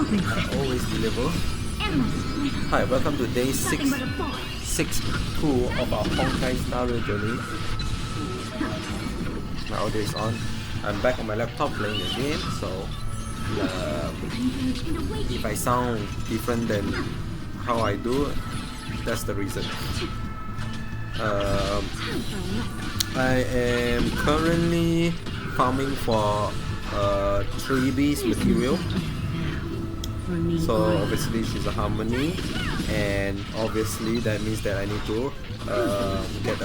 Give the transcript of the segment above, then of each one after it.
I always deliver. Hi, welcome to day 6.2 of our Honkai Scenario journey. My audio is on. I'm back on my laptop playing the game, so if I sound different than how I do, that's the reason. I am currently farming for 3B's material. So obviously she's a harmony, and obviously that means that I need to get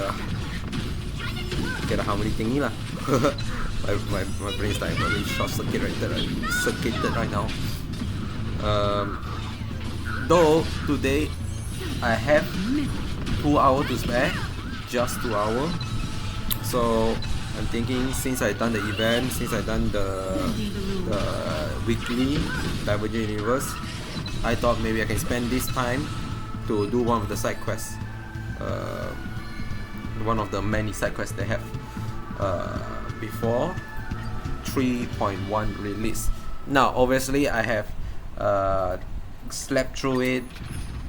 a harmony thingy lah. my brain's like very short circuited right now. Though today I have 2 hours to spare, just 2 hours. So I'm thinking, since I done the event, since I done the weekly Divergent Universe, I thought maybe I can spend this time to do one of the side quests, one of the many side quests they have before 3.1 release. Now obviously I have slept through it,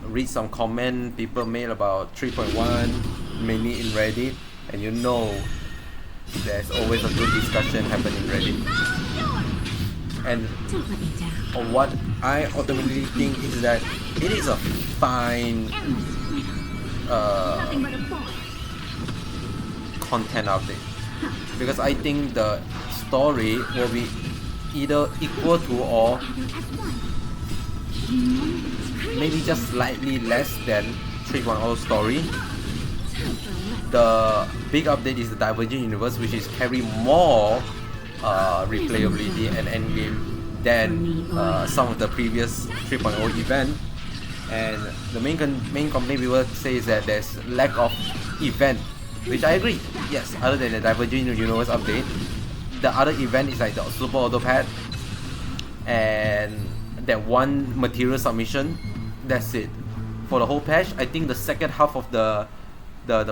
read some comment people made about 3.1, mainly in Reddit, and you know there's always a good discussion happening in Reddit. And what I ultimately think is that it is a fine content update, because I think the story will be either equal to or maybe just slightly less than 3.0 story. The big update is the Divergent Universe, which is carry more replayability and endgame than some of the previous 3.0 event. And the main complaint people say is that there's lack of event, which I agree. Yes, other than the Divergent Universe update, the other event is like the Super Auto Pad and that one material submission. That's it for the whole patch. I think the second half of the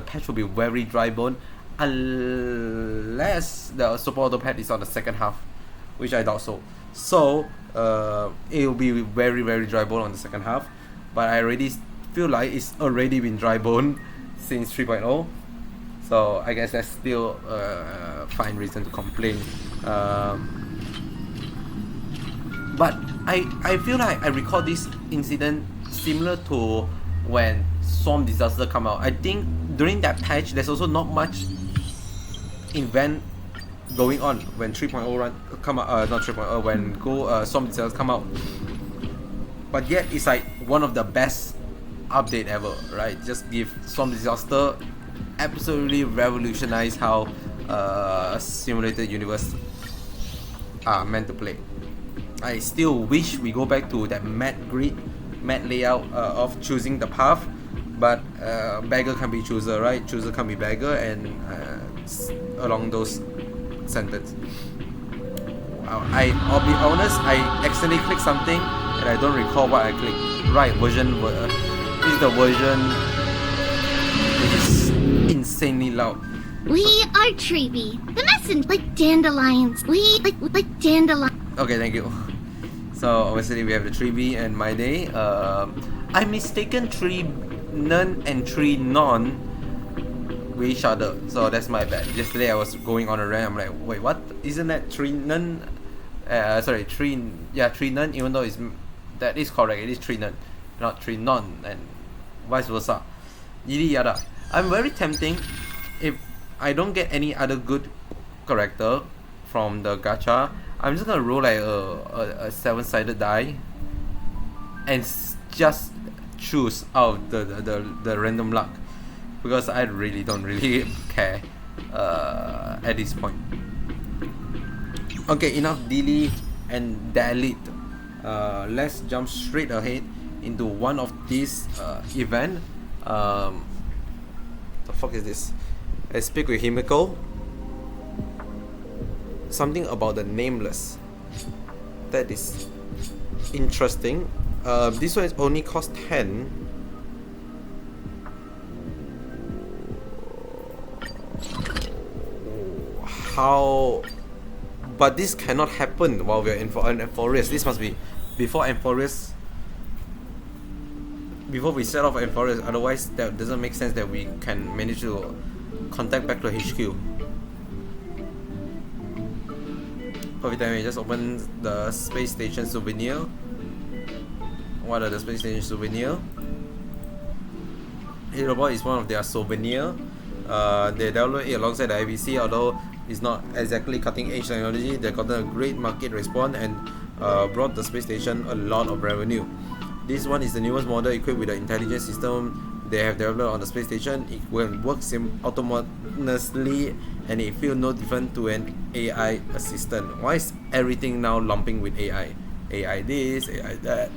patch will be very dry bone, unless the Super Auto Pad is on the second half, which I doubt so. So it will be very dry bone on the second half, but I already feel like it's already been dry bone since 3.0, so I guess that's still a fine reason to complain. But I feel like I recall this incident similar to when Swarm Disaster come out. I think during that patch there's also not much event going on when 3.0 run come out, not 3.0, when Swarm Disaster come out, but yet it's like one of the best update ever, right? Just give Swarm Disaster absolutely revolutionize how simulated universe are meant to play. I still wish we go back to that matte layout of choosing the path, but beggar can be chooser, right? Chooser can be beggar, and along those sentences. I'll be honest, I accidentally clicked something and I don't recall what I clicked. Right, version is the version which is insanely loud. We are Treeby, the messenger, like dandelions. We like dandelions. Okay, thank you. So obviously we have the 3B and my day. I mistaken 3 Nun and 3 Non with each other, so that's my bad. Yesterday I was going on a rant. I'm like, wait, what? Isn't that 3 Nun? 3 Nun. Even though that is correct, it is 3 Nun, not 3 Non, and vice versa. Yada yada. I'm very tempting if I don't get any other good character from the gacha. I'm just gonna roll like a 7-sided die and just choose out the random luck, because I don't really care at this point. Okay, enough dilly and dally. Let's jump straight ahead into one of these event. The fuck is this? I speak with Himiko. Something about the nameless. That is interesting. This one is only cost 10. How But this cannot happen while we're in Amphorius. This must be before Amphorius. Before we set off Amphorius, otherwise that doesn't make sense that we can manage to contact back to HQ. Every time we just open the space station souvenir. What are the space station souvenir? Robot is one of their souvenir. They developed it alongside the IBC, although it's not exactly cutting edge technology. They got a great market response and brought the space station a lot of revenue. This one is the newest model equipped with the intelligence system they have developed on the space station. It will work autonomously and it feels no different to an AI assistant. Why is everything now lumping with AI? AI this, AI that.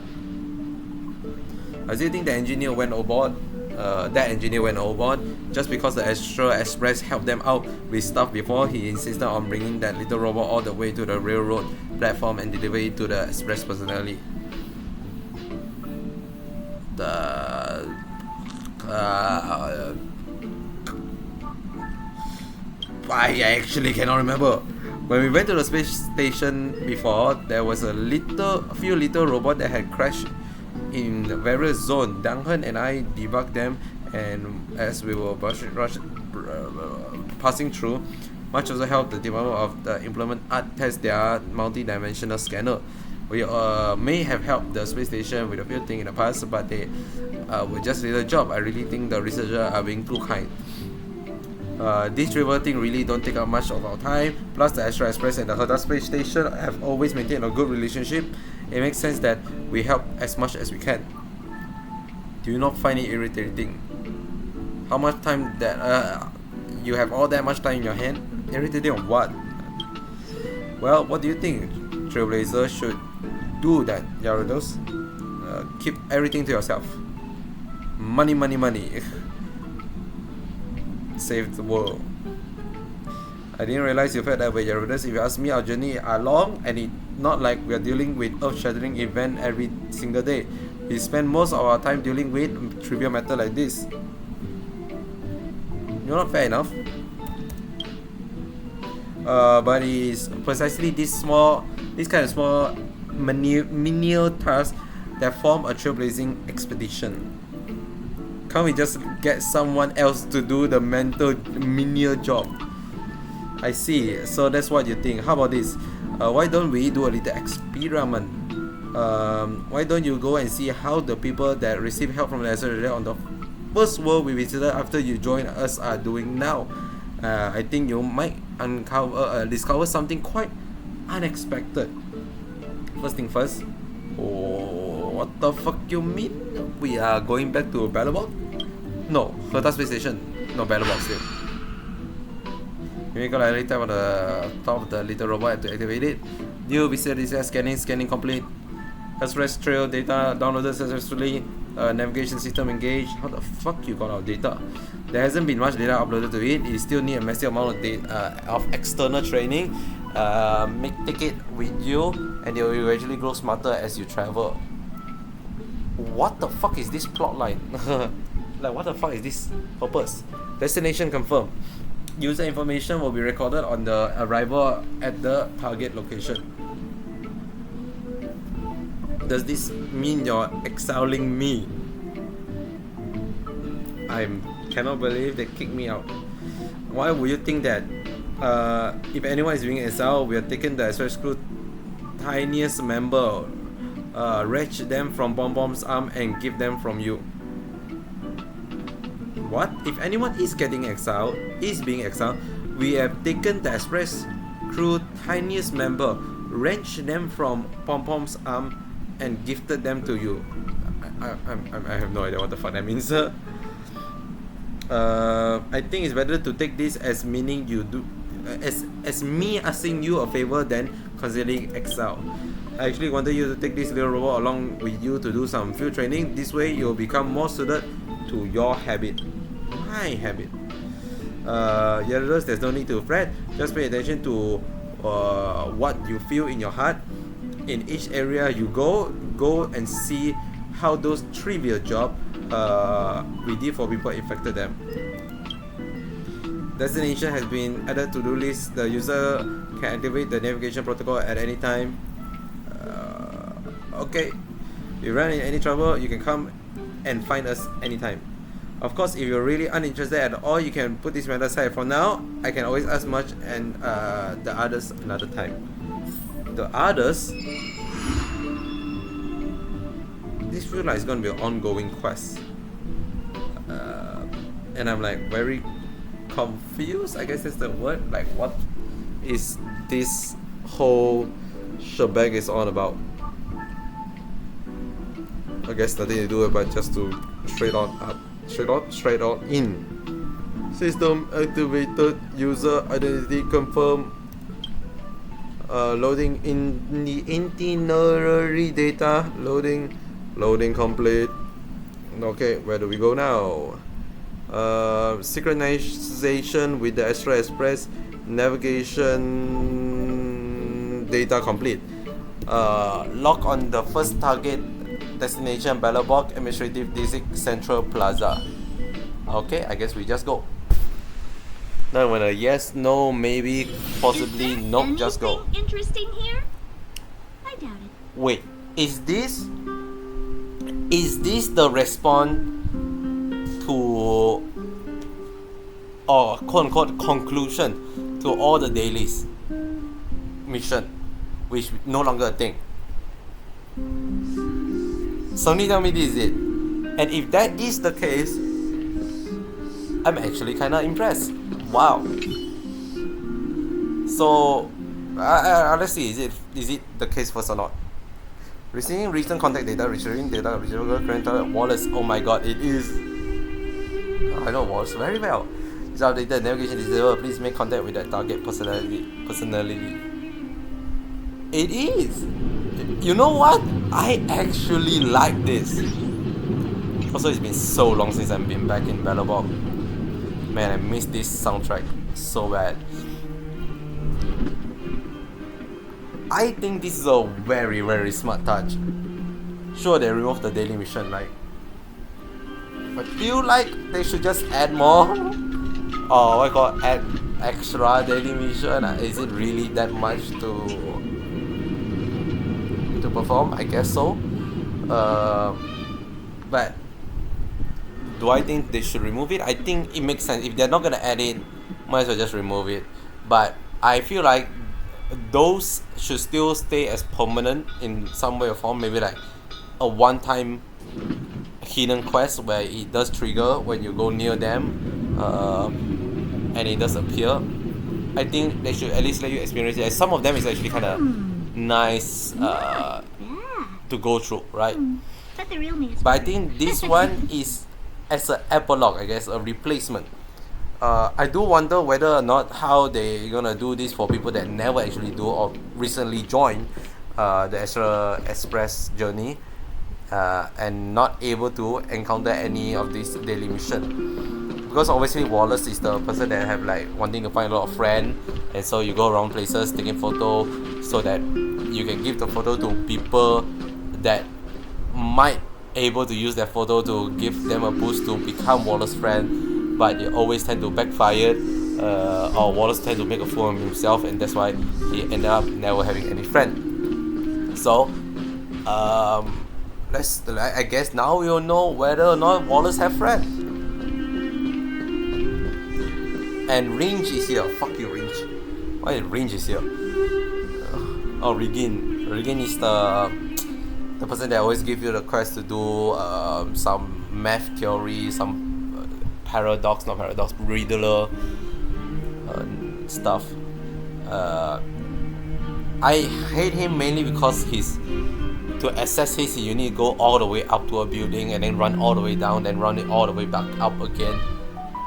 I still think the engineer went overboard. That engineer went overboard just because the Astro Express helped them out with stuff before. He insisted on bringing that little robot all the way to the railroad platform and deliver it to the Express personally. I actually cannot remember. When we went to the space station before, there was a few little robots that had crashed in various zones. Duncan and I debugged them, and as we were passing through, much also helped the development of the implement art test their multi-dimensional scanner. We may have helped the space station with a few things in the past, but they were just little job. I really think the researchers are being too kind. This trivial thing really don't take up much of our time. Plus the Astro Express and the Herta space station have always maintained a good relationship. It makes sense that we help as much as we can. Do you not find it irritating? How much time that you have all that much time in your hand? Irritating on what? Well, what do you think? Trailblazer should do that, Gyarados. Keep everything to yourself. Money, money, money. Save the world. I didn't realize you felt that way, Gyarados. If you ask me, our journey are long and it's not like we are dealing with earth-shattering event every single day. We spend most of our time dealing with trivial matter like this. You're not fair enough. But it's precisely this kind of small menial tasks that form a trailblazing expedition. Can't we just get someone else to do the mental menial job? I see. So that's what you think. How about this? Why don't we do a little experiment? Why don't you go and see how the people that receive help from the Accelerator on the first world we visited after you joined us are doing now? I think you might discover something quite unexpected. First thing first. Oh, what the fuck you mean? We are going back to Battlebot? No, Herta Space Station. No, Battlebot still. You gotta tap on the top of the little robot to activate it. New visitor says scanning complete. Express trail data downloaded successfully. Navigation system engaged. How the fuck you got our data? There hasn't been much data uploaded to it. You still need a massive amount of data, of external training. Take it with you, and you will actually grow smarter as you travel. What the fuck is this plot line? Like, what the fuck is this purpose? Destination confirmed. User information will be recorded on the arrival at the target location. Does this mean you're exiling me? I cannot believe they kicked me out. Why would you think that? If anyone is being exiled, we are taking the Express crew tiniest member, wrench them from Bomb's arm and give them from you. What? If anyone is being exiled, we have taken the Express crew tiniest member, wrenched them from Pom-Pom's arm and gifted them to you. I have no idea what the fuck that means. I think it's better to take this as meaning you do, as me asking you a favor than considering exile. I actually wanted you to take this little robot along with you to do some field training. This way you'll become more suited to your habit. My habit. Gyarados, there's no need to fret. Just pay attention to what you feel in your heart. In each area you go and see how those trivial jobs we did for people affected them. Destination has been added to do list. The user can activate the navigation protocol at any time. Okay, if you run into any trouble, you can come and find us anytime. Of course, if you're really uninterested at all, you can put this matter aside. For now, I can always ask much and the others another time. The others, this feels like it's gonna be an ongoing quest, and I'm like very confused, I guess that's the word. Like, what is this whole shebang is all about? I guess nothing to do with but just to straight on up, straight on in. System activated, user identity confirmed. Loading in the itinerary data. Loading complete. Okay, where do we go now? Synchronization with the Astra Express. Navigation data complete. Lock on the first target destination, Bellabog Administrative District Central Plaza. Okay, I guess we just go. Now when a yes, no, maybe, possibly, nope, just go. Interesting here? I doubt it. Wait, is this the response to, or quote unquote conclusion to all the dailies mission, which no longer a thing? Somebody tell me this is it. And if that is the case, I'm actually kinda impressed. Wow. So let's see, is it the case first or not? Receiving recent contact data, retrieving data, current Wallace. Oh my god, it is. I know Wallace very well. It's updated, navigation disabled. Please make contact with that target personally. It is. You know what? I actually like this. Also, it's been so long since I've been back in Bellabog. Man, I miss this soundtrack so bad. I think this is a very, very smart touch. Sure, they removed the daily mission, right? I feel like they should just add more. Oh, I got add extra daily mission. Is it really that much to perform? I guess so. But do I think they should remove it? I think it makes sense. If they're not gonna add it, might as well just remove it. But I feel like those should still stay as permanent in some way or form. Maybe like a one-time hidden quest where it does trigger when you go near them, and it does appear. I think they should at least let you experience it. And some of them is actually kind of nice to go through, right? But the real me is But I think this one is as an epilogue, I guess, a replacement. I do wonder whether or not how they gonna do this for people that never actually do or recently joined the Astra Express journey and not able to encounter any of this daily mission. Because obviously Wallace is the person that have like wanting to find a lot of friends, and so you go around places taking photo so that you can give the photo to people that might able to use that photo to give them a boost to become Wallace's friend, but it always tend to backfire, or Wallace tend to make a fool of himself, and that's why he ended up never having any friend. So I guess now we'll know whether or not Wallace have friend. And Range is here. Fuck you, Range. Why Range is here? Oh, Regin. Regin is the person that always give you the quest to do some math theory, some Riddler stuff. I hate him mainly because to access his, you need to go all the way up to a building and then run all the way down, then run it all the way back up again.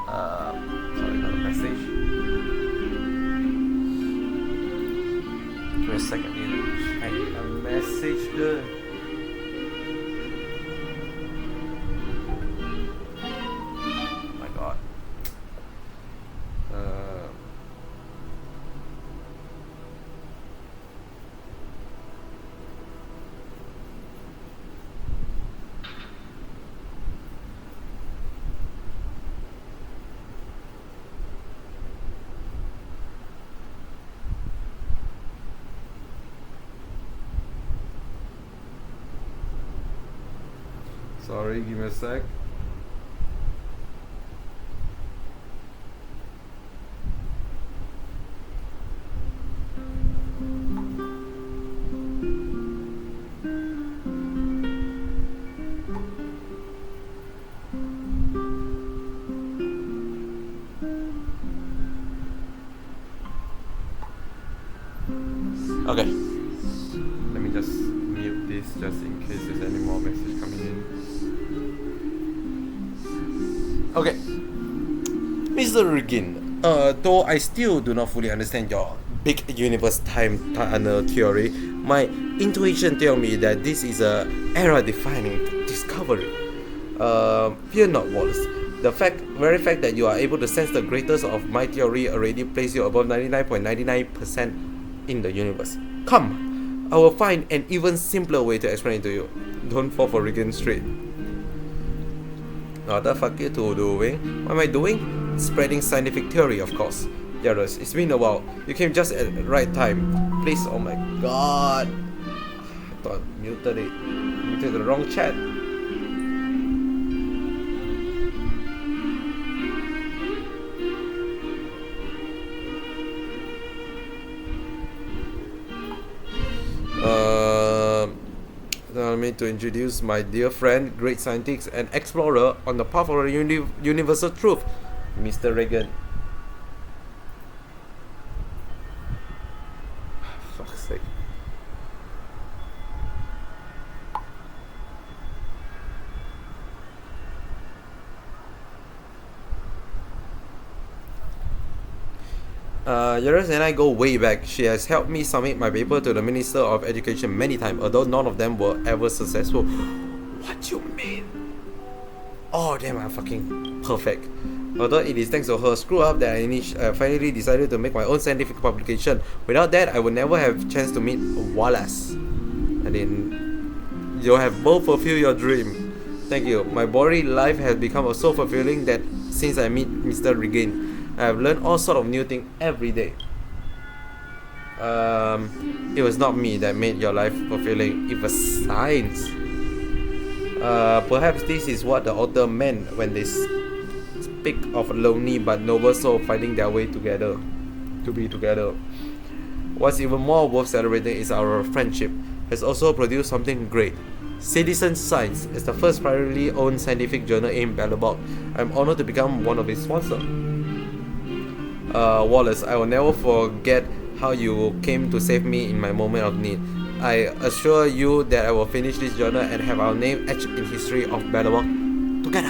Sorry, another message. Give me a second. I need a message good. Oh my god. Sorry, give me a sec. Okay. Let me just mute this just in case there's any more message coming in. Okay. Mr. Regin, though I still do not fully understand your big universe time tunnel theory, my intuition tells me that this is a era-defining discovery. Fear not, Wallace. The very fact that you are able to sense the greatest of my theory already places you above 99.99% in the universe. Come, I will find an even simpler way to explain it to you. Don't fall for Regin Street. What the fuck you two doing? What am I doing? Spreading scientific theory, of course. Yaros, it's been a while. You came just at the right time. Please, oh my god. I thought I muted it. Muted the wrong chat. Allow me to introduce my dear friend, great scientist and explorer on the path of universal truth, Mr. Regan. Fuck's sake. Yaris and I go way back. She has helped me submit my paper to the Minister of Education many times, although none of them were ever successful. What do you mean? Oh damn, I'm fucking perfect. Although it is thanks to her screw up that I finally decided to make my own scientific publication. Without that, I would never have chance to meet Wallace. And then you have both fulfilled your dream. Thank you. My body life has become so fulfilling that since I meet Mr. Regain, I have learned all sorts of new things every day. It was not me that made your life fulfilling. It was science. Perhaps this is what the author meant when they speak of a lonely but noble soul finding their way together, to be together. What's even more worth celebrating is our friendship has also produced something great. Citizen Science is the first privately owned scientific journal in Bellabog. I'm honored to become one of its sponsors. Wallace, I will never forget how you came to save me in my moment of need. I assure you that I will finish this journal and have our name etched in history of Bellabog together.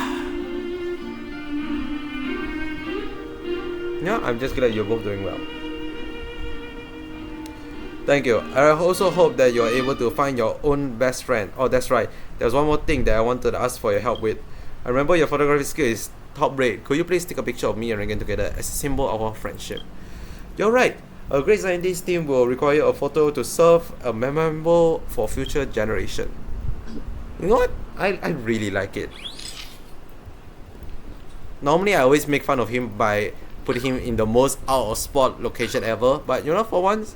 Yeah, I'm just glad you're both doing well. Thank you. I also hope that you're able to find your own best friend. Oh, that's right. There's one more thing that I wanted to ask for your help with. I remember your photography skill is top rate. Could you please take a picture of me and Regan together as a symbol of our friendship? You're right. A great scientist team will require a photo to serve a memorable for future generation. You know what? I really like it. Normally I always make fun of him by putting him in the most out of spot location ever, but you know, for once,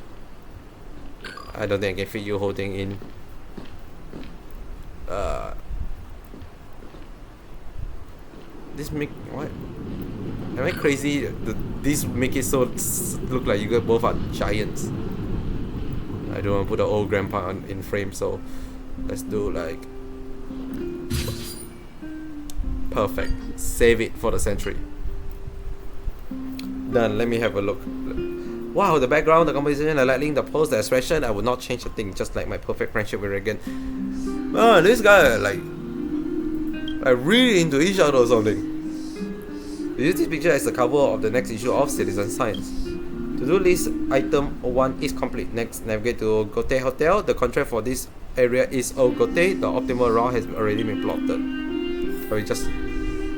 I don't think I can fit you holding in. This make what? Am I crazy? This make it so look like you guys both are giants. I don't want to put the old grandpa in frame, so let's do like perfect. Save it for the century. Done. Let me have a look. Wow, the background, the composition, the lighting, the pose, the expression, I would not change a thing, just like my perfect friendship with Regan. Oh, this guy like really into each other or something. Use this picture as the cover of the next issue of Citizen Science. To-do list item 1 is complete. Next, navigate to Gote Hotel. The contract for this area is Gote. The optimal route has already been plotted. Are we just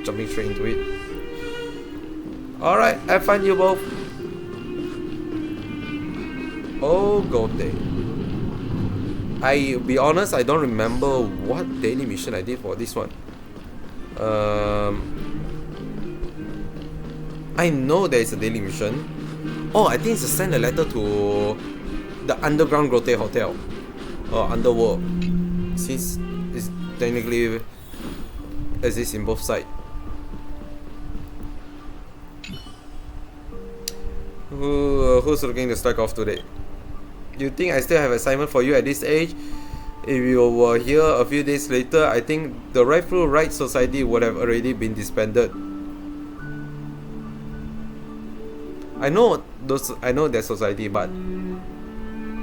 jumping straight into it? Alright, have fun you both. Gote. I'll be honest, I don't remember what daily mission I did for this one. I know there is a daily mission. Oh, I think it's to send a letter to the underground Grote Hotel or underworld, since it's technically exists in both sides. Who's looking to strike off today? You think I still have assignment for you at this age? If you were here a few days later, I think the Rightful Right Society would have already been disbanded. I know that society, but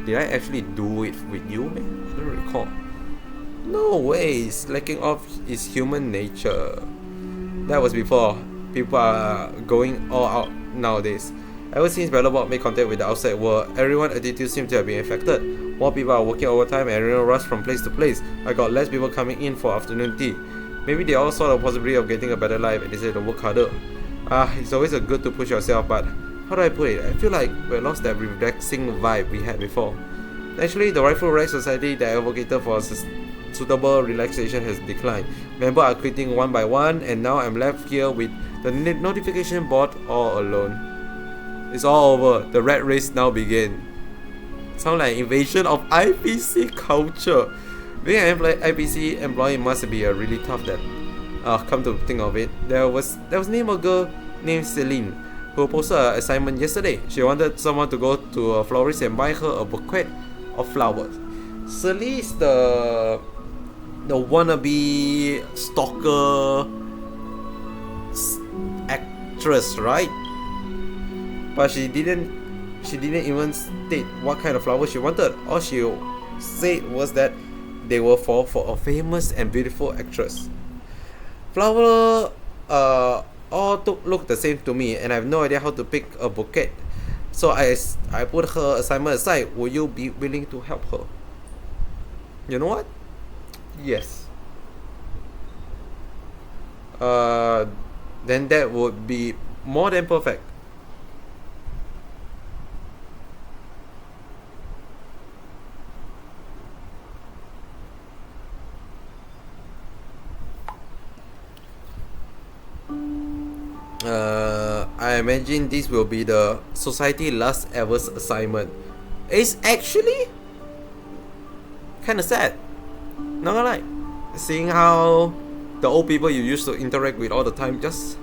did I actually do it with you? I don't recall. No way, slacking off is human nature. That was before. People are going all out nowadays. Ever since Battlebot made contact with the outside world, everyone's attitude seems to have been affected. More people are working overtime and everyone rushes from place to place. I got less people coming in for afternoon tea. Maybe they all saw the possibility of getting a better life and decided to work harder. It's always good to push yourself, but how do I put it? I feel like we lost that relaxing vibe we had before. Actually, the Rightful Right Society that advocated for suitable relaxation has declined. Members are quitting one by one, and now I'm left here with the notification board all alone. It's all over. The rat race now begin. Sound like invasion of IPC culture. Being an IPC employee must be a really tough that. Come to think of it, there was named a girl named Celine who posted an assignment yesterday. She wanted someone to go to a florist and buy her a bouquet of flowers. Celine is the wannabe stalker actress, right? But she didn't even state what kind of flowers she wanted. All she said was that they were for a famous and beautiful actress. Flower all look the same to me, and I have no idea how to pick a bouquet. So I put her assignment aside. Will you be willing to help her? You know what? Yes. Then that would be more than perfect. I imagine this will be the society last ever assignment. It's actually kind of sad. Not gonna lie. Seeing how the old people you used to interact with all the time just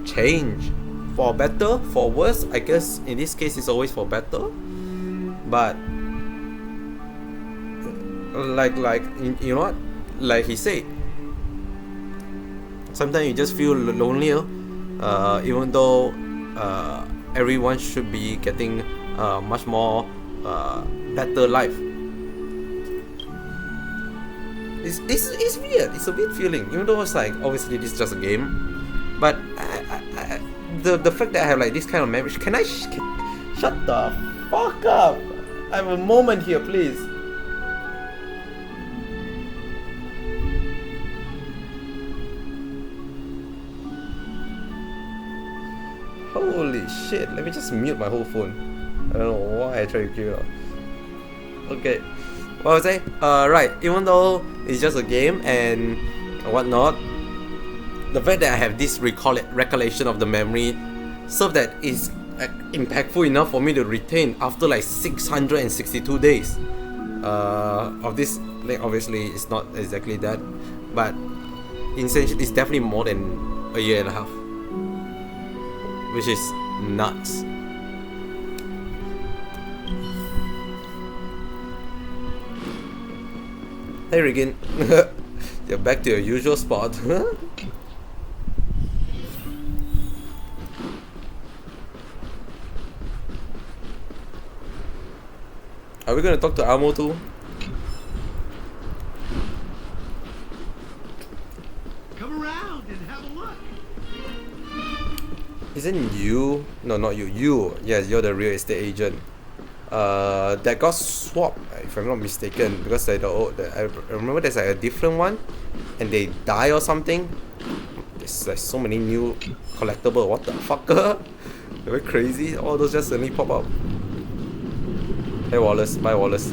change. For better, for worse. I guess in this case it's always for better. But like you know what? Like he said, sometimes you just feel lonelier, even though everyone should be getting much more better life. It's weird. It's a weird feeling, even though it's like obviously this is just a game. But the fact that I have like this kind of memories. Can I shut the fuck up? I have a moment here, please. Holy shit, let me just mute my whole phone. I don't know why I try to keep it up. Okay, what was I? Right, even though it's just a game and whatnot, the fact that I have this recollection of the memory serves that is impactful enough for me to retain after like 662 days of this. Like, obviously it's not exactly that, but essentially it's definitely more than a year and a half, which is nuts. Hey Regan, you're back to your usual spot. Are we gonna talk to Amo too? Come around and have a look. Isn't you? No, not you. You. Yes, you're the real estate agent. That got swapped, if I'm not mistaken, because I remember there's like a different one, and they die or something. There's like so many new collectible. What the fuck? Very crazy. All those just suddenly pop up. Hey Wallace, bye Wallace.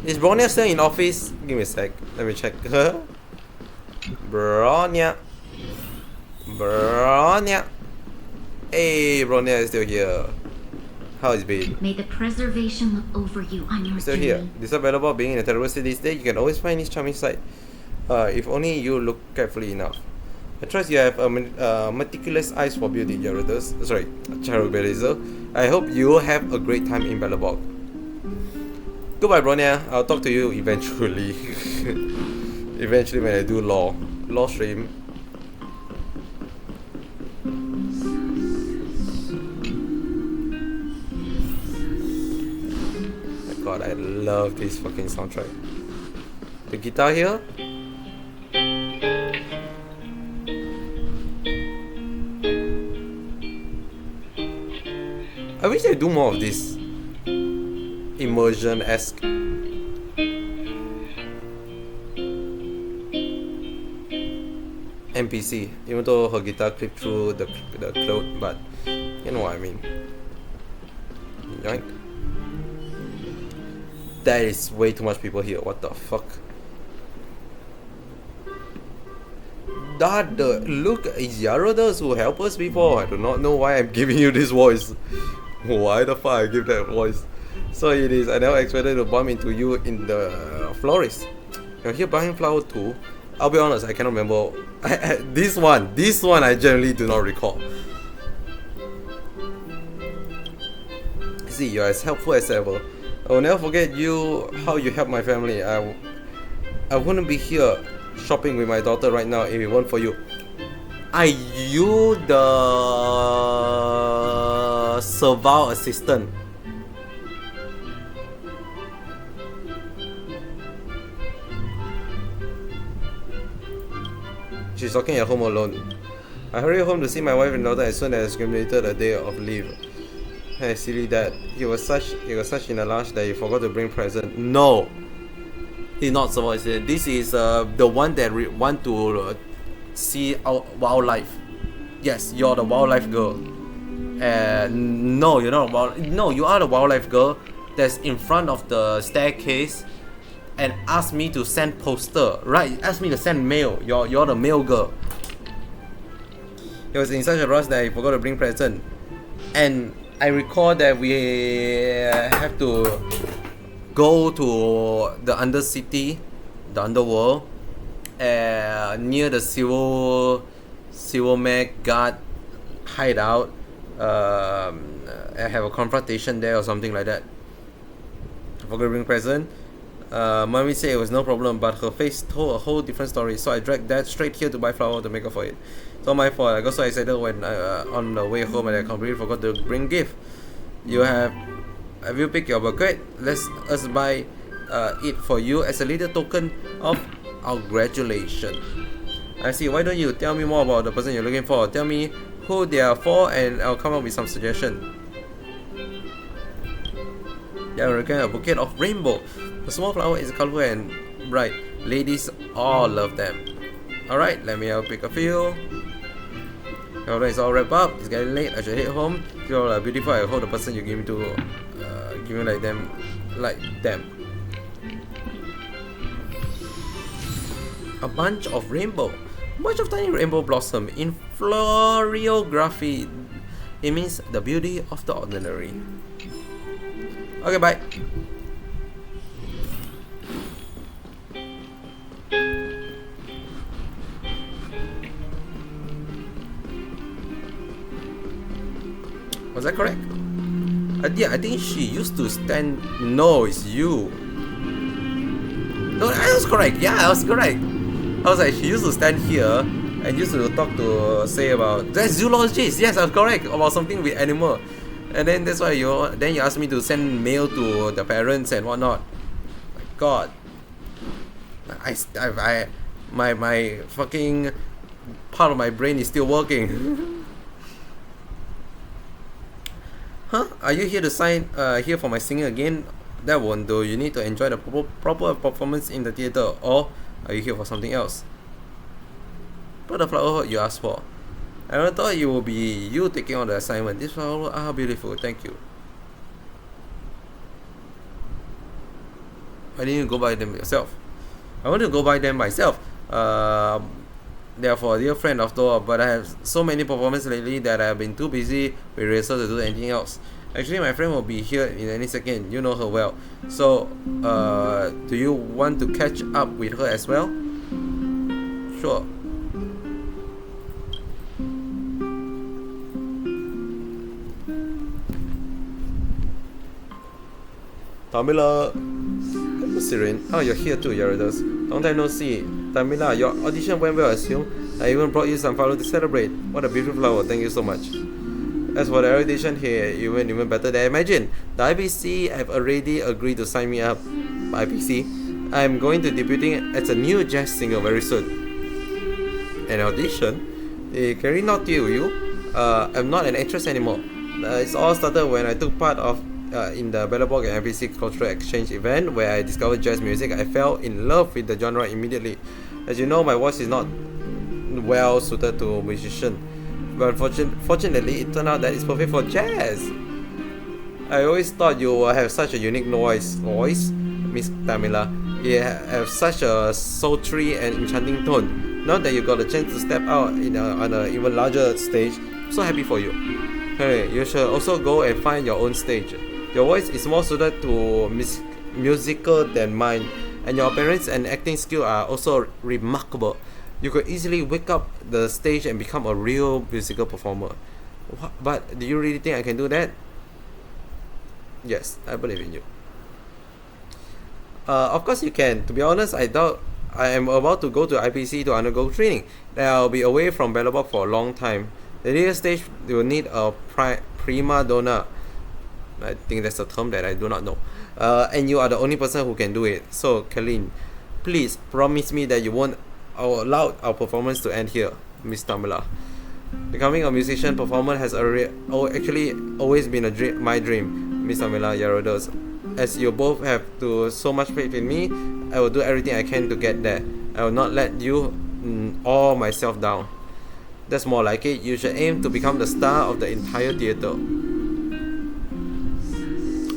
Is Bronya still in office? Give me a sec. Let me check. Bronya. Bronya. Hey, Bronya is still here. How is been? May the preservation look over you on your Still journey. here. Despite about being in a terrible city these days, you can always find his charming side. If only you look carefully enough. I trust you have meticulous eyes for beauty, Trailblazer. I hope you have a great time in Bellabog. Goodbye, Bronya. I'll talk to you eventually. Eventually when I do law stream. My god, I love this fucking soundtrack. The guitar here. I wish they do more of this immersion-esque. NPC, even though her guitar clipped through the cloth, but you know what I mean. Yoink. There is way too much people here. What the fuck? Look, is Yarodas who helped us before? I do not know why I'm giving you this voice. Why the fuck I give that voice? So it is. I never expected to bump into you in the florist. You're here buying flower too. I'll be honest, I cannot remember. This one I generally do not recall. See, you're as helpful as ever. I will never forget how you helped my family. I wouldn't be here shopping with my daughter right now if it weren't for you. Are you the servile assistant? She's talking at home alone. I hurried home to see my wife and daughter as soon as I accumulated a day of leave. Hey, silly dad. He was such in a rush that he forgot to bring present. No, he's not supposed to. This is the one that want to see our wildlife. Yes, you're the wildlife girl. No, you're not. No, you are the wildlife girl that's in front of the staircase and asked me to send poster. Right? Asked me to send mail. You're the mail girl. He was in such a rush that he forgot to bring present. And I recall that we have to go to the Undercity, the underworld, near the Silver Mag guard hideout. I have a confrontation there or something like that. I forgot to bring present. Mommy said it was no problem, but her face told a whole different story. So I dragged Dad straight here to buy flour to make up for it. It's all my fault. I got so excited when on the way home and I completely forgot to bring gift. Have you picked your bucket? Let us buy it for you as a little token of our congratulations. I see. Why don't you tell me more about the person you're looking for? Tell me who they are for, and I'll come up with some suggestion. Yeah, I reckon a bouquet of rainbow. The small flower is colorful and bright. Ladies all love them. Alright, let me pick a few. Now it's all wrapped up. It's getting late. I should head home. You're beautiful. I hope the person you give me to give me like them. A bunch of rainbow. A bunch of tiny rainbow blossom in florography. It means the beauty of the ordinary. Okay, bye. Was that correct? Yeah, I think she used to stand. No, it's you. No, I was correct. Yeah, I was correct. I was like, she used to stand here and used to talk to say about that's zoologist. Yes, I was correct about something with animal. And then that's why you asked me to send mail to the parents and whatnot. My God, my fucking part of my brain is still working. Huh? Are you here to sign here for my singing again? That won't do. You need to enjoy the proper performance in the theater, or are you here for something else? Put the flower you asked for. I never thought it would be you taking on the assignment. These flowers are beautiful. Thank you. Why didn't you go buy them yourself? I want to go buy them myself. They are for a dear friend after all, but I have so many performances lately that I have been too busy with rehearsal to do anything else. Actually, my friend will be here in any second. You know her well. So, do you want to catch up with her as well? Sure. Tamila. Hello, Siren. Oh, you're here too, Yarados. Long time no see. Tamila, your audition went well, I assume. I even brought you some flowers to celebrate. What a beautiful flower. Thank you so much. As for the erudition here, you went even better than I imagined. The IPC have already agreed to sign me up. IPC, I'm going to debuting as a new jazz singer very soon. An audition? Carry not you. I'm not an actress anymore. It's all started when I took part of in the Bellabog and IPC cultural exchange event where I discovered jazz music. I fell in love with the genre immediately. As you know, my voice is not well suited to musician. But fortunately, it turned out that it's perfect for jazz. I always thought you would have such a unique voice, Miss Tamila. You have such a sultry and enchanting tone. Now that you got a chance to step out on an even larger stage, I'm so happy for you. Hey, you should also go and find your own stage. Your voice is more suited to musical than mine, and your appearance and acting skill are also remarkable. You could easily wake up the stage and become a real musical performer. But do you really think I can do that? Yes, I believe in you. Of course you can. To be honest, I doubt I am about to go to IPC to undergo training. Then I'll be away from Bellabog for a long time. The later stage will need a prima donna. I think that's a term that I do not know. And you are the only person who can do it. So, Kalin, please promise me that you won't allow our performance to end here, Miss Tamila. Becoming a musician performer has actually always been my dream, Miss Tamila Yarodos. As you both have so much faith in me, I will do everything I can to get there. I will not let you or myself down. That's more like it. You should aim to become the star of the entire theater.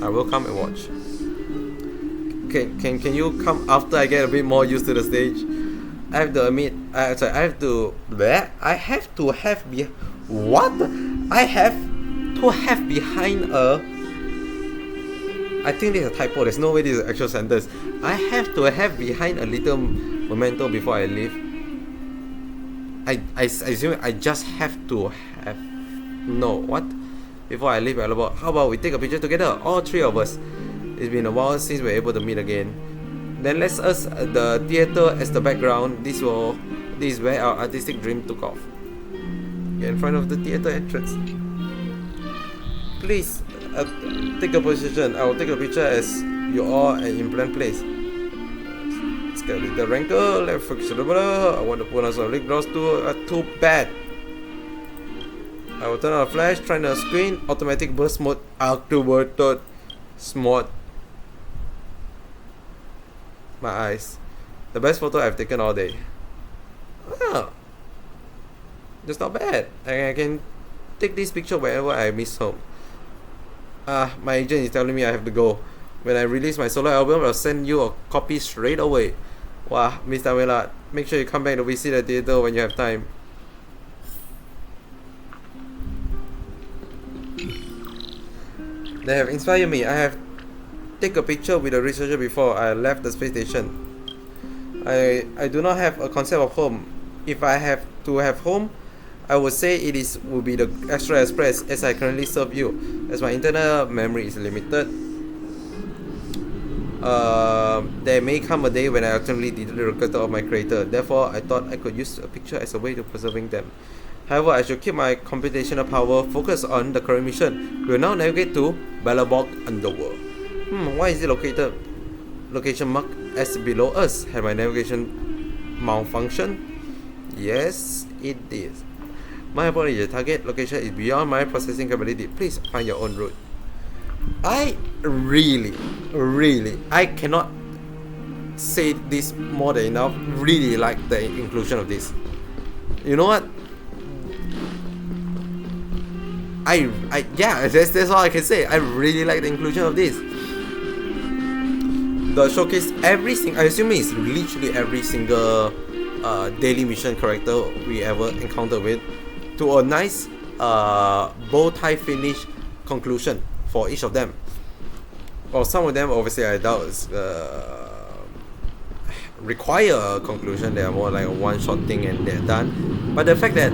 I will come and watch. Can you come after I get a bit more used to the stage? I have to admit, I have to have behind a. I think this is a typo. There's no way this is an actual sentence. I have to have behind a little memento before I leave. I assume I just have to have. No, what? Before I leave Alabama. How about we take a picture together? All three of us. It's been a while since we're able to meet again. Then let's us the theater as the background. This is where our artistic dream took off. In front of the theater entrance. Please take a position. I will take a picture as you are in plain place. Let's get a little wrinkle. Let's fix the blur. I want to put on some lip gloss too bad. I will turn on a flash, trying to screen, automatic burst mode, activated, smart. My eyes. The best photo I've taken all day. Oh, that's not bad. I can take this picture whenever I miss home. My agent is telling me I have to go. When I release my solo album, I'll send you a copy straight away. Wow, Miss Tamila, make sure you come back to visit the theater when you have time. They have inspired me. I have taken a picture with a researcher before I left the space station. I do not have a concept of home. If I have to have home, I would say would be the Extra Express as I currently serve you, as my internal memory is limited. There may come a day when I accidentally delete the record of my creator. Therefore, I thought I could use a picture as a way to preserving them. However, I should keep my computational power focused on the current mission. We will now navigate to Bellabog Underworld. Why is it location marked as below us? Have my navigation malfunctioned? Yes, it is. My apologies, the target location is beyond my processing capability. Please find your own route. I really, I cannot say this more than enough. Really like the inclusion of this. You know what? Yeah, that's all I can say. I really like the inclusion of this. The showcase I assume it's literally every single daily mission character we ever encountered with, to a nice bow tie finish conclusion for each of them. Well, some of them obviously I doubt is require a conclusion. They are more like a one-shot thing and they're done. But the fact that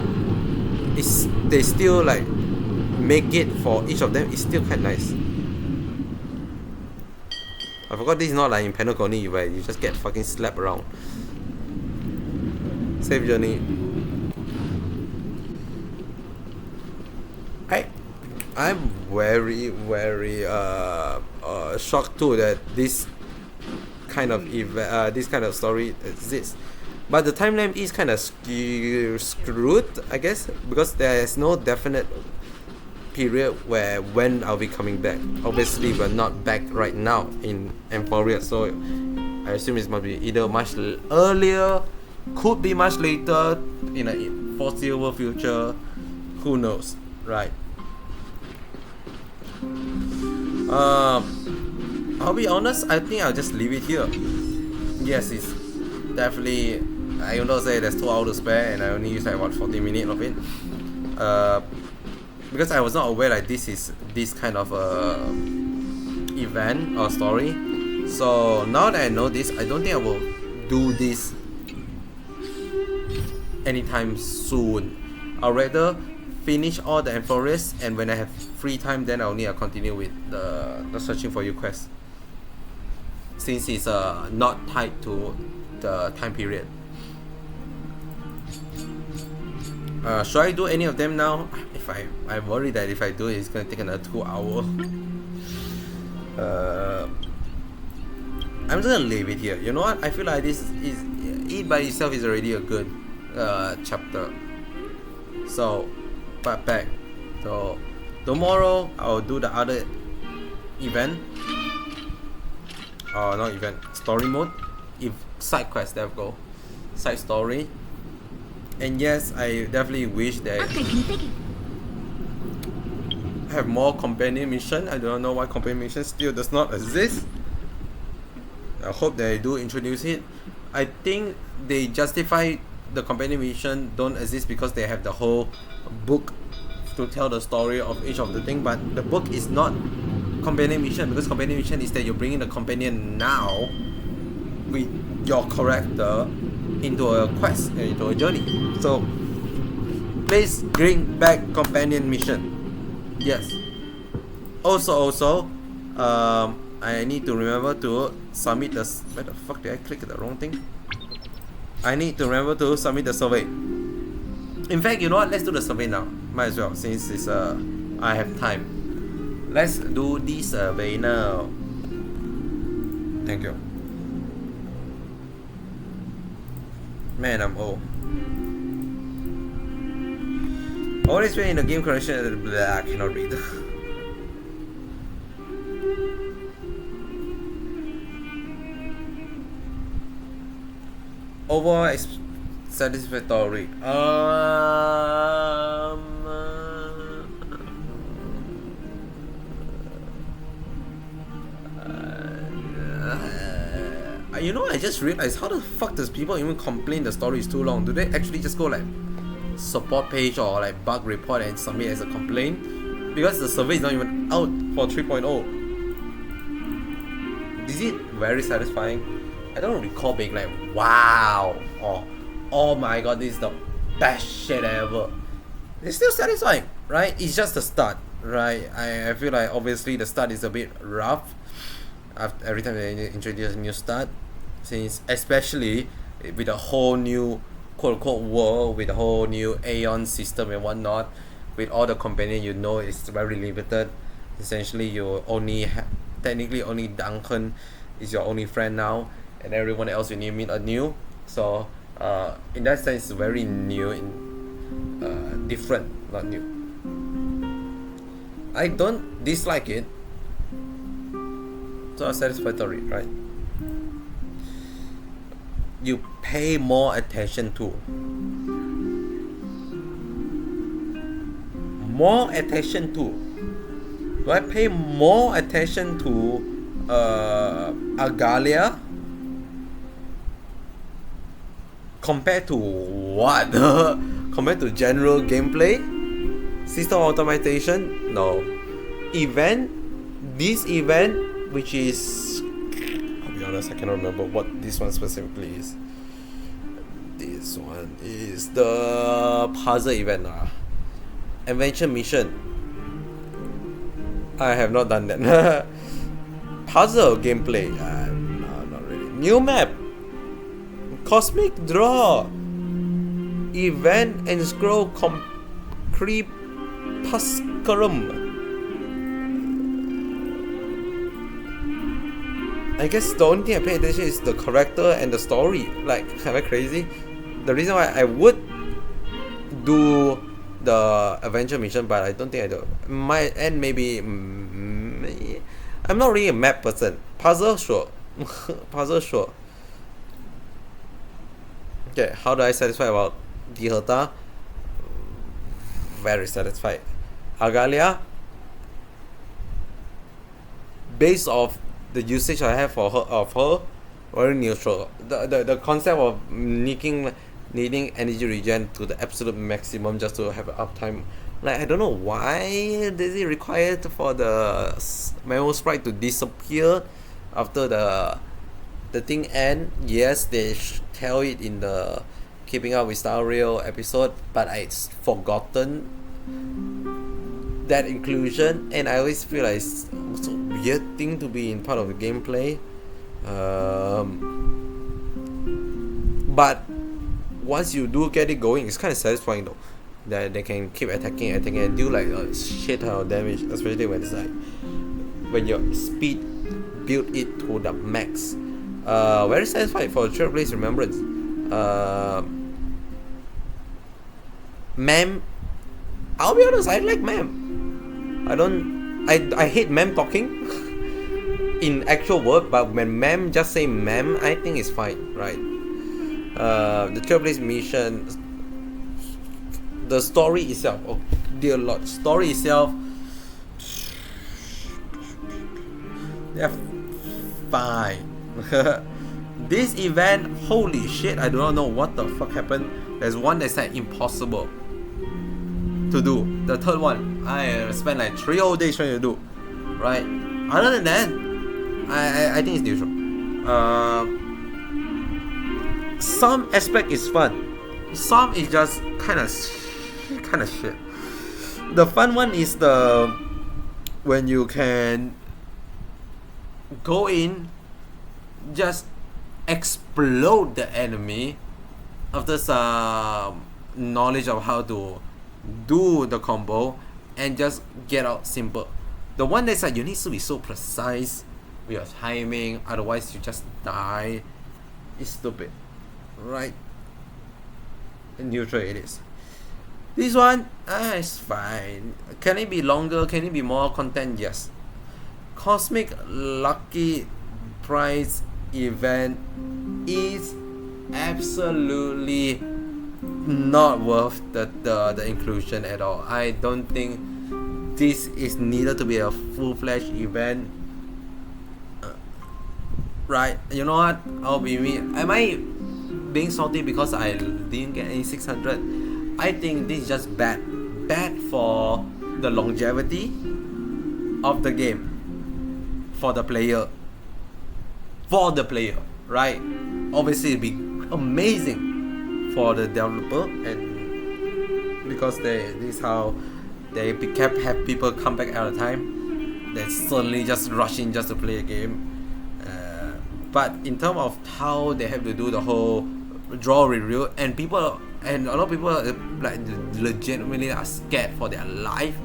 they still like make it for each of them is still quite nice. I forgot this is not like in Penacony where you just get fucking slapped around. Save journey. I'm very shocked too that this kind of this kind of story exists. But the timeline is kind of screwed, I guess, because there is no definite period when I'll be coming back. Obviously, we're not back right now in Euphoria, so I assume it must be either much earlier, could be much later in a foreseeable future. Who knows, right? I'll be honest, I think I'll just leave it here. Yes, it's definitely, I don't say there's 2 hours to spare and I only use like what 40 minutes of it. Because I was not aware like this is this kind of event or story. So now that I know this, I don't think I will do this anytime soon. I'll rather finish all the Emphorists, and when I have free time, then I'll need to continue with the searching for you quest, since it's not tied to the time period. Should I do any of them now? I'm worried that if I do it, it's gonna take another 2 hours. I'm just gonna leave it here. You know what? I feel like this is it by itself is already a good chapter. So, back. So tomorrow I'll do the other event. Not event. Story mode. If side quest, there we go. Side story. And yes, I definitely wish that have more companion mission. I don't know why companion mission still does not exist. I hope they do introduce it. I think they justify the companion mission don't exist because they have the whole book to tell the story of each of the thing, but the book is not companion mission, because companion mission is that you're bringing the companion now with your character into a quest, into a journey. So please bring back companion mission. Yes. Also, I need to remember to submit the. Where the fuck did I click the wrong thing? I need to remember to submit the survey. In fact, you know what? Let's do the survey now. Might as well, since it's I have time. Let's do this survey now. Thank you. Man, I'm old. Always been in the game correction. Blah, I cannot read. Overall satisfactory. You know, I just realized, how the fuck does people even complain the story is too long? Do they actually just go like support page or like bug report and submit as a complaint? Because the survey is not even out for 3.0. Is it very satisfying? I don't recall being like, wow, or oh my god, this is the best shit ever. It's still satisfying, right? It's just the start, right? I feel like obviously the start is a bit rough. After every time they introduce a new start, since especially with a whole new quote-unquote world, with a whole new Aeon system and whatnot, with all the companion you know, it's very limited. Essentially, you only technically only Duncan is your only friend now, and everyone else you need to meet anew. So in that sense, it's very new, different, not new. I don't dislike it. So satisfactory, right? You pay more attention to. More attention to. Do I pay more attention to Agalia compared to what? Compared to general gameplay? System automation? No. Event? this event, which is, I'll be honest, I cannot remember what this one specifically is. This one is the puzzle event. Adventure mission. I have not done that. Puzzle gameplay. No, not really. New map. Cosmic draw. Event and scroll crepusculum. I guess the only thing I pay attention is the character and the story. Like, kind of crazy. The reason why I would do the adventure mission, but I don't think I do. Might and maybe I'm not really a map person. Puzzle, sure. Puzzle, sure. Okay, how do I satisfy about Diherta? Very satisfied. Agalia, based off the usage I have for her, very neutral. The concept of needing energy regen to the absolute maximum just to have uptime, like, I don't know why is it required for the memo sprite to disappear after the thing end. Yes, they tell it in the Keeping Up with Star Rail episode, but I've forgotten that inclusion, and I always feel like it's also a weird thing to be in part of the gameplay. But once you do get it going, it's kind of satisfying though, that they can keep attacking and do like a shit ton of damage, especially when it's like when your speed build it to the max. Very satisfied for Trailblaze Remembrance. Ma'am, I'll be honest, I like ma'am. I hate ma'am talking in actual word, but when ma'am just say ma'am, I think it's fine, right? The Trailblaze mission, the story itself, oh dear lord, story itself, they're fine. This event, holy shit, I do not know what the fuck happened. There's one that's like impossible to do. The third one, I spent like 3 whole days trying to do. Right? Other than that, I think it's neutral. Some aspect is fun. Some is just kind of shit. The fun one is the when you can go in, just explode the enemy after some knowledge of how to do the combo and just get out simple. The one that's like you need to be so precise with your timing, otherwise you just die. It's stupid, right? Neutral it is. This one, it's fine. Can it be longer? Can it be more content? Yes. Cosmic Lucky Prize event is absolutely not worth the inclusion at all. I don't think this is needed to be a full-fledged event. Right? You know what? I'll be me. Am I being salty because I didn't get any 600? I think this is just bad for the longevity of the game for the player. Right? Obviously it'd be amazing for the developer, and because this is how they have people come back all the time. They suddenly just rush in just to play a game. But in terms of how they have to do the whole draw review, and a lot of people like legitimately are scared for their life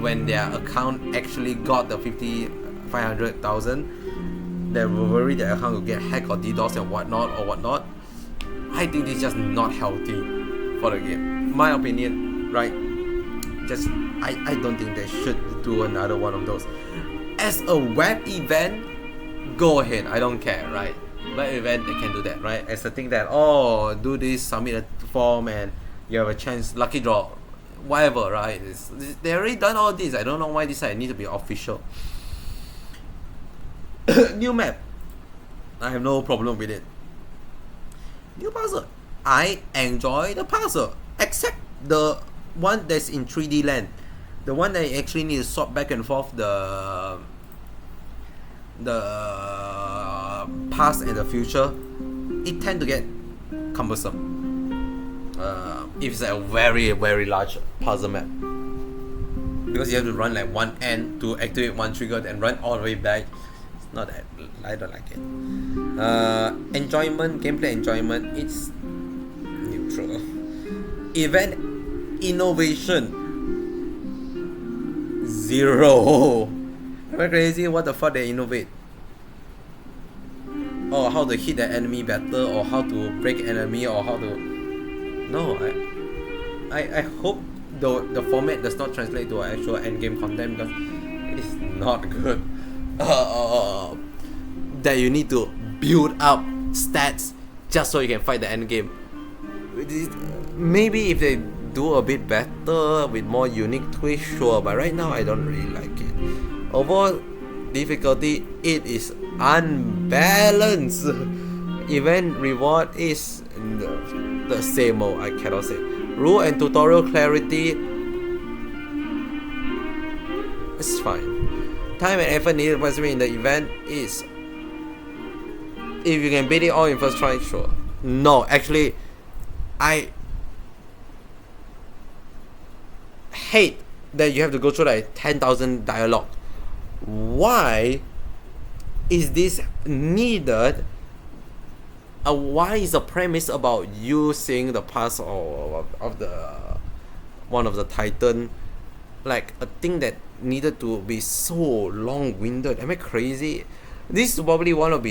when their account actually got the 500,000. They were worried their account will get hacked or DDoS and whatnot. I think this is just not healthy for the game. My opinion, right? I don't think they should do another one of those. As a web event, go ahead, I don't care, right? Web event, they can do that, right? As a thing that, do this, submit a form and you have a chance, lucky draw, whatever, right? They already done all this. I don't know why this need to be official. New map, I have no problem with it. New puzzle, I enjoy the puzzle, except the one that's in 3D land. The one that actually need to swap back and forth the past and the future, it tend to get cumbersome. If it's a very large puzzle map, because you have to run like one end to activate one trigger, then run all the way back. It's not that, I don't like it. Gameplay enjoyment, it's neutral. Event innovation, 0. Am I crazy? What the fuck they innovate? Or how to hit the enemy better, or how to break enemy, or how to... No, I hope the format does not translate to actual endgame content, because it's not good. That you need to build up stats just so you can fight the endgame. Maybe if they do a bit better with more unique twists, sure, but right now I don't really like it. Overall difficulty, it is unbalanced. Event reward is the same old, I cannot say. Rule and tutorial clarity, it's fine. Time and effort needed in the event is, if you can beat it all in first try, sure. No, actually, I hate that you have to go through like 10,000 dialogue. Why is this needed? Why is the premise about you seeing the past of the one of the Titan like a thing that needed to be so long-winded? Am I crazy? This is probably one of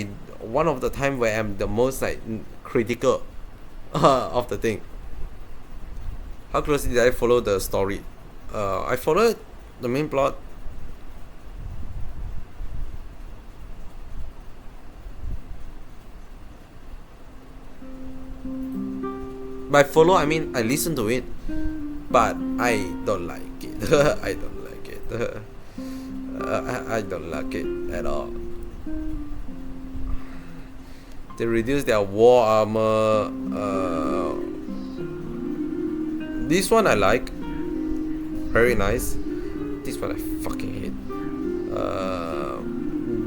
the time where I'm the most like critical of the thing. How closely did I follow the story? I followed the main plot. By follow, I mean I listen to it, but I don't like it. I don't like it. I don't like it at all. They reduce their war armor. This one I like. Very nice. This one I fucking hate.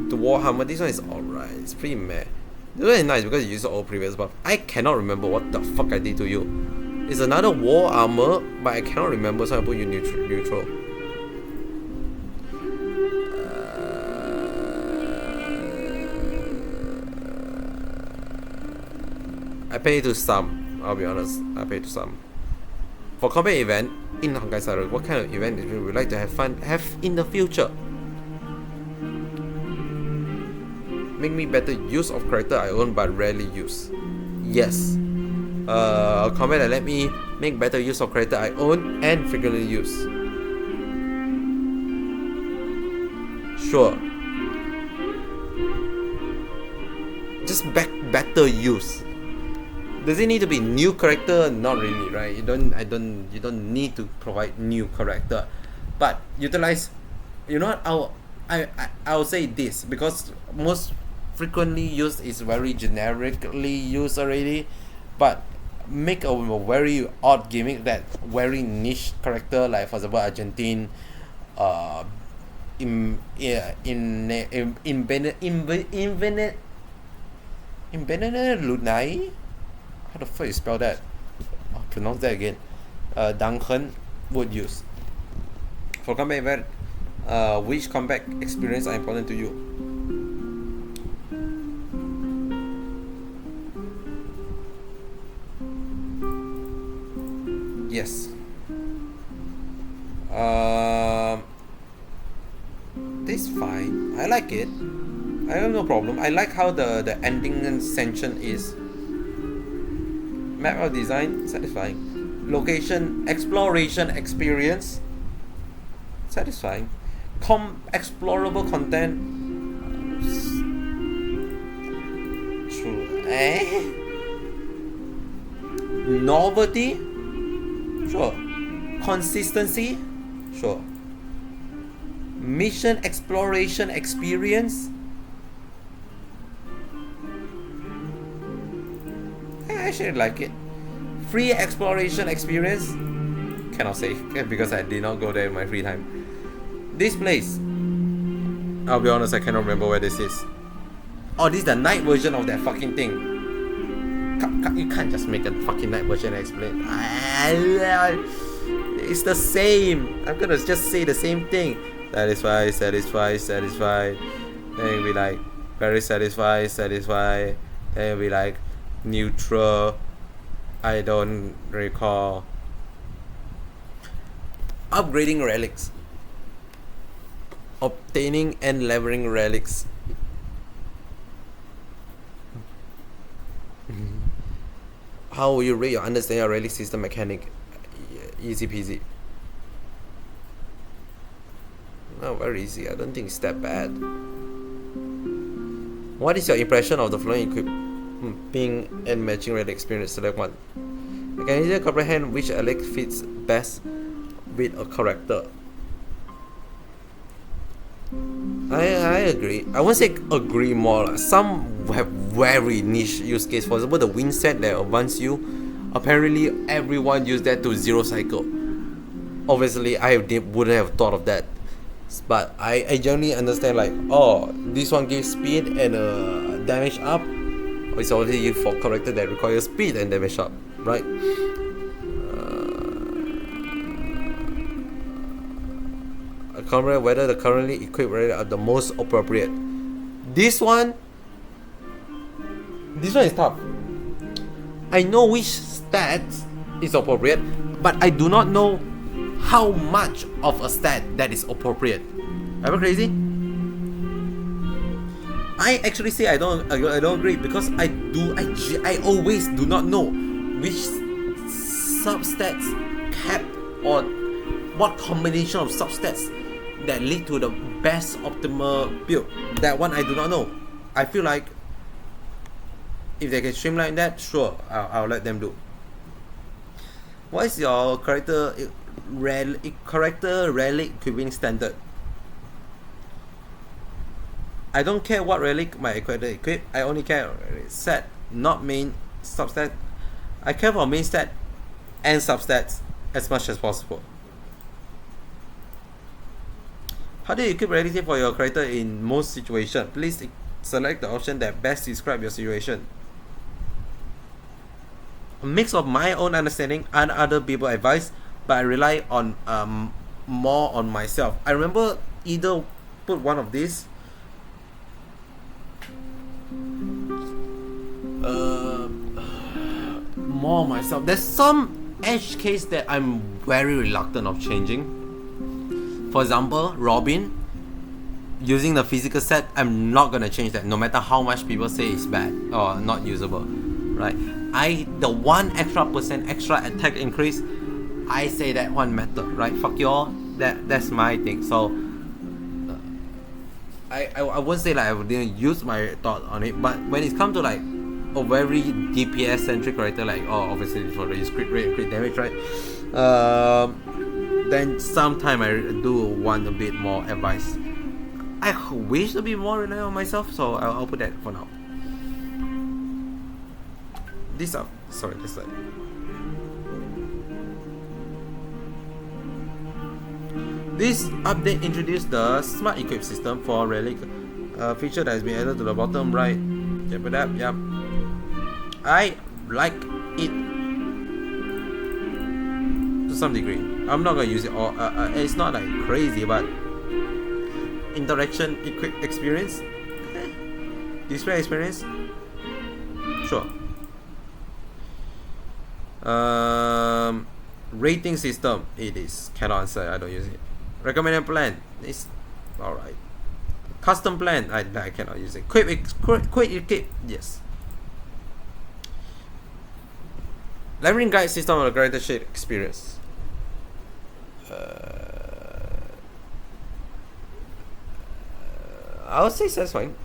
The war armor. This one is alright. It's pretty meh. This one is nice because you use all previous buff. I cannot remember what the fuck I did to you. It's another war armor, but I cannot remember, so I put you neutral. I pay to some. I'll be honest. I pay to some. For combat event in Honkai Star Rail, what kind of event would you like to have in the future? Make me better use of character I own but rarely use. Yes. A comment that let me make better use of character I own and frequently use. Sure. Just better use. Does it need to be new character? Not really, right? You don't need to provide new character, but utilize. You know what? I'll say this because most frequently used is very generically used already, but make a very odd gimmick that very niche character, like for example Argentine, Lunai. How the fuck you spell that? I'll pronounce that again. Duncan would use. For combat event, which combat experience are important to you? Yes. This is fine. I like it. I have no problem. I like how the ending and ascension is. Map of design, satisfying. Location, exploration experience, satisfying. Explorable content, true. Novelty, sure. Consistency, sure. Mission exploration experience, I actually like it. Free exploration experience, cannot say because I did not go there in my free time. This place, I'll be honest, I cannot remember where this is. Oh, this is the night version of that fucking thing. You can't just make a fucking night version and explain. It's the same. I'm gonna just say the same thing. Satisfied, satisfied, satisfied. Then we like very satisfied, satisfied. Then we like neutral. I don't recall. Upgrading relics. Obtaining and leveling relics. How will you rate your understanding of relic system mechanic? Easy peasy. No, very easy. I don't think it's that bad. What is your impression of the following equipping and matching relic experience? Select one. I can easily comprehend which relic fits best with a character. I agree. I won't say agree more. Some have very niche use case. For example, the wind set that advance you. Apparently, everyone used that to zero cycle. Obviously, I wouldn't have thought of that. But I generally understand like, oh, this one gives speed and damage up. It's already used for character that requires speed and damage up, right? Compare whether the currently equipped relics are the most appropriate. This one is tough. I know which stats is appropriate, but I do not know how much of a stat that is appropriate. Am I crazy? I actually say I don't agree because I always do not know which substats cap or what combination of substats that lead to the best optimal build. That one I do not know. I feel like if they can streamline that, sure, I'll let them do. What is your character relic equipping standard? I don't care what relic my character equip. I only care set, not main substat. I care for main stat and substats as much as possible. How do you equip reality for your character in most situations? Please select the option that best describes your situation. A mix of my own understanding and other people's advice, but I rely on more on myself. I remember either put one of these. More myself. There's some edge case that I'm very reluctant of changing. For example, Robin, using the physical set, I'm not gonna change that no matter how much people say it's bad or not usable, right? The 1% extra attack increase, I say that one matter, right? Fuck y'all, that's my thing. So I won't say like I didn't use my thought on it, but when it comes to like a very DPS centric character, like obviously for the crit rate, crit damage, right? Then sometime I do want a bit more advice. I wish to be more reliant on myself, so I'll put that for now. This side. This update introduced the smart equip system for relic, feature that has been added to the bottom right. Yep. I like it to some degree. I'm not gonna use it all. It's not like crazy, but interaction equip experience, display experience, sure. Rating system, it is. Cannot answer. I don't use it. Recommended plan, it's alright. Custom plan, I cannot use it. Quick equip, yes. Leveling guide system of the character sheet experience. I would say satisfying.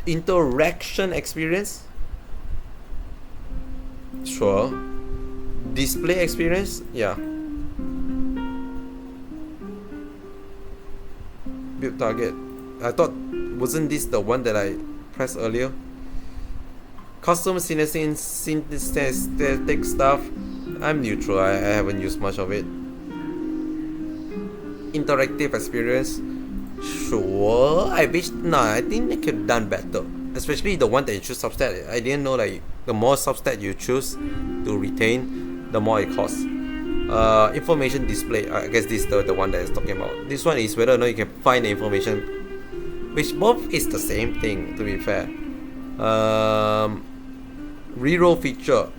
Interaction experience, sure. Display experience, yeah. Build target, I thought, wasn't this the one that I pressed earlier? Custom synthetic stuff, I'm neutral. I haven't used much of it. Interactive experience, sure. I think they could have done better. Especially the one that you choose substat. I didn't know like the more substat you choose to retain, the more it costs. Information display, I guess this is the one that is talking about. This one is whether or not you can find the information, which both is the same thing, to be fair. Reroll feature,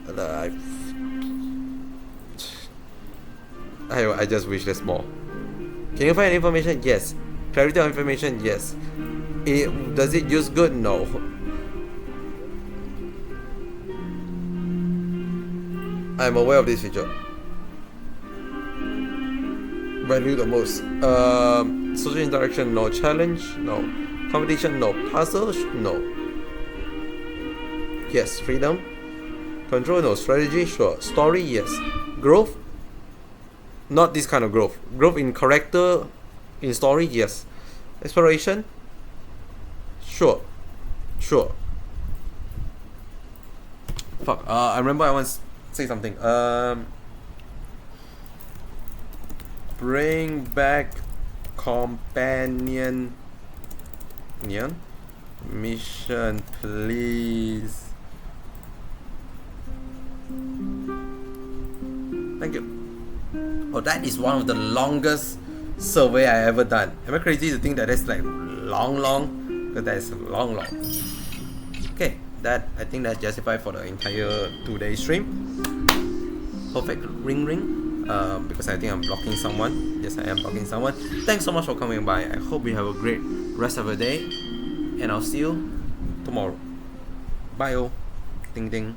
I just wish there's more. Can you find information? Yes. Clarity of information? Yes. Does it use good? No. I'm aware of this feature. Value the most. Social interaction? No. Challenge? No. Competition? No. Puzzle? No. Yes. Freedom? Control? No. Strategy? Sure. Story? Yes. Growth? Not this kind of growth. Growth in character, in story? Yes. Exploration? Sure. Sure. Fuck. I remember I once say something. Bring back companion mission, please. Thank you. Oh, that is one of the longest survey I ever done. Am I crazy to think that that's like long? Because that is long. Okay, I think that's justified for the entire 2-day stream. Perfect ring. Because I think I'm blocking someone. Yes, I am blocking someone. Thanks so much for coming by. I hope you have a great rest of the day. And I'll see you tomorrow. Bye, oh. Ding ding.